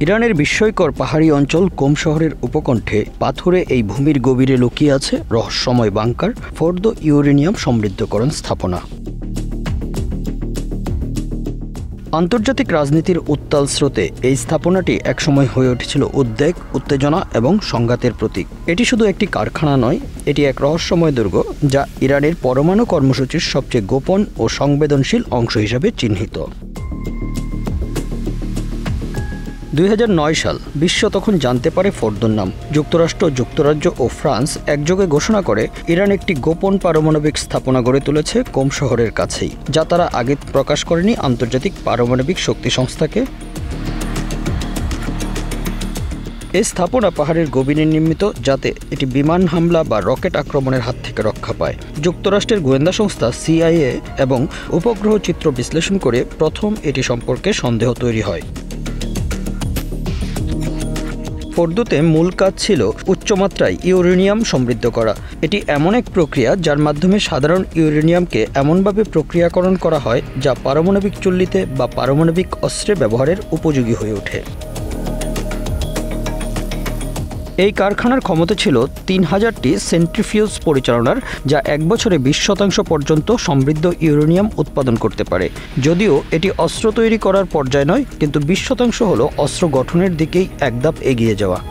ইরানের বিস্ময়কর পাহাড়ি অঞ্চল কোম শহরের উপকণ্ঠে পাথুরে এই ভূমির গভীরে লুকিয়ে আছে রহস্যময় বাংকার ফোর্দো ইউরেনিয়াম সমৃদ্ধকরণ স্থাপনা। আন্তর্জাতিক রাজনীতির উত্তাল স্রোতে এই স্থাপনাটি একসময় হয়ে উঠেছিল উদ্বেগ, উত্তেজনা এবং সংঘাতের প্রতীক। এটি শুধু একটি কারখানা নয়, এটি এক রহস্যময় দুর্গ যা ইরানের পরমাণু কর্মসূচির সবচেয়ে গোপন ও সংবেদনশীল অংশ হিসাবে চিহ্নিত। 2009 সাল বিশ্ব তখন জানতে পারে ফোর্দোর নাম। যুক্তরাষ্ট্র, যুক্তরাজ্য ও ফ্রান্স একযোগে ঘোষণা করে ইরান একটি গোপন পারমাণবিক স্থাপনা গড়ে তুলেছে কোম শহরের কাছেই, যা তারা আগে প্রকাশ করেনি আন্তর্জাতিক পারমাণবিক শক্তি সংস্থাকে। এই স্থাপনা পাহাড়ের গভীরে নির্মিত, যাতে এটি বিমান হামলা বা রকেট আক্রমণের হাত থেকে রক্ষা পায়। যুক্তরাষ্ট্রের গোয়েন্দা সংস্থা CIA এবং উপগ্রহ চিত্র বিশ্লেষণ করে প্রথম এটি সম্পর্কে সন্দেহ তৈরি হয়। ফোর্দোতে মূল কাজ ছিল উচ্চমাত্রায় ইউরেনিয়াম সমৃদ্ধ করা। এটি এমন এক প্রক্রিয়া যার মাধ্যমে সাধারণ ইউরেনিয়ামকে এমনভাবে প্রক্রিয়াকরণ করা হয় যা পারমাণবিক চুল্লিতে বা পারমাণবিক অস্ত্রে ব্যবহারের উপযোগী হয়ে ওঠে। এই কারখানার ক্ষমতা ছিল 3000টি সেন্ট্রিফিউজ পরিচালনার, যা এক বছরে 20% পর্যন্ত সমৃদ্ধ ইউরেনিয়াম উৎপাদন করতে পারে। যদিও এটি অস্ত্র তৈরি করার পর্যায়ে নয়, কিন্তু 20% হল অস্ত্র গঠনের দিকেই এক ধাপ এগিয়ে যাওয়া।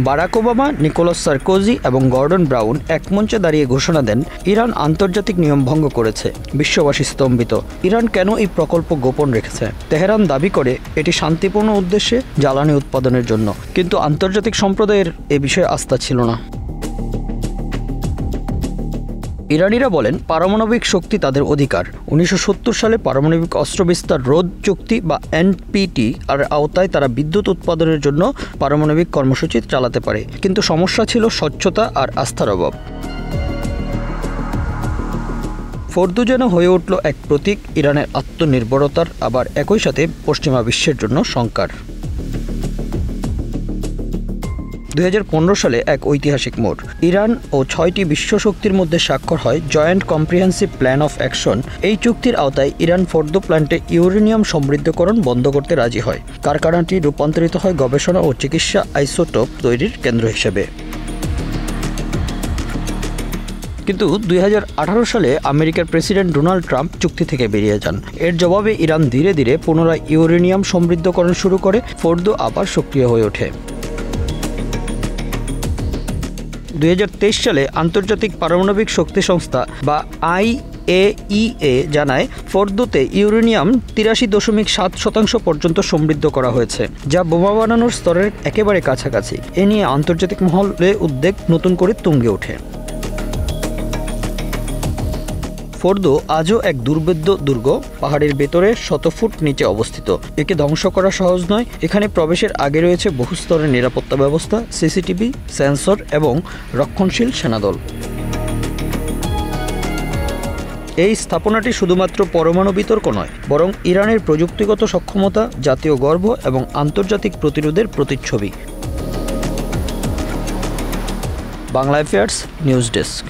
বারাক ওবামা, নিকোলাস সার্কোজি এবং গর্ডন ব্রাউন এক মঞ্চে দাঁড়িয়ে ঘোষণা দেন, ইরান আন্তর্জাতিক নিয়ম ভঙ্গ করেছে। বিশ্ববাসী স্তম্ভিত। ইরান কেন এই প্রকল্প গোপন রেখেছে? তেহরান দাবি করে এটি শান্তিপূর্ণ উদ্দেশ্যে জ্বালানি উৎপাদনের জন্য, কিন্তু আন্তর্জাতিক সম্প্রদায়ের এ বিষয়ে আস্থা ছিল না। ইরানিরা বলেন পারমাণবিক শক্তি তাদের অধিকার। 1970 সালে পারমাণবিক অস্ত্র বিস্তার রোধ চুক্তি বা NPT আর আওতায় তারা বিদ্যুৎ উৎপাদনের জন্য পারমাণবিক কর্মসূচি চালাতে পারে, কিন্তু সমস্যা ছিল স্বচ্ছতা আর আস্থার অভাব। ফোর্দো যেন হয়ে উঠল এক প্রতীক ইরানের আত্মনির্ভরতার, আবার একই সাথে পশ্চিমা বিশ্বের জন্য শঙ্কার। 2015 সালে এক ঐতিহাসিক মোড়। ইরান ও 6টি বিশ্বশক্তির মধ্যে স্বাক্ষর হয় joint comprehensive plan of action. এই চুক্তির আওতায় ইরান ফোর্দো প্ল্যান্টে ইউরেনিয়াম সমৃদ্ধকরণ বন্ধ করতে রাজি হয়। কারখানাটি রূপান্তরিত হয় গবেষণা ও চিকিৎসা আইসোটোপ তৈরির কেন্দ্র হিসেবে। কিন্তু 2018 সালে আমেরিকার প্রেসিডেন্ট ডোনাল্ড ট্রাম্প চুক্তি থেকে বেরিয়ে যান। এর জবাবে ইরান ধীরে ধীরে পুনরায় ইউরেনিয়াম সমৃদ্ধকরণ শুরু করে। ফোর্দো আবার সক্রিয় হয়ে ওঠে। 2023 সালে আন্তর্জাতিক পারমাণবিক শক্তি সংস্থা বা IAEA জানায় ফোর্দোতে ইউরেনিয়াম 83.7% পর্যন্ত সমৃদ্ধ করা হয়েছে, যা বোমা বানানোর স্তরের একেবারে কাছাকাছি। এ নিয়ে আন্তর্জাতিক মহলে উদ্বেগ নতুন করে তুঙ্গে ওঠে। ফোর্দো আজও এক দুর্ভেদ্য দুর্গ, পাহাড়ের ভেতরে 100 ফুট নিচে অবস্থিত। একে ধ্বংস করা সহজ নয়। এখানে প্রবেশের আগে রয়েছে বহুস্তরের নিরাপত্তা ব্যবস্থা, CCTV, সেন্সর এবং রক্ষণশীল সেনাদল। এই স্থাপনাটি শুধুমাত্র পরমাণু বিতর্ক নয়, বরং ইরানের প্রযুক্তিগত সক্ষমতা, জাতীয় গর্ব এবং আন্তর্জাতিক প্রতিরোধের প্রতিচ্ছবি। Bangla affairs news desk.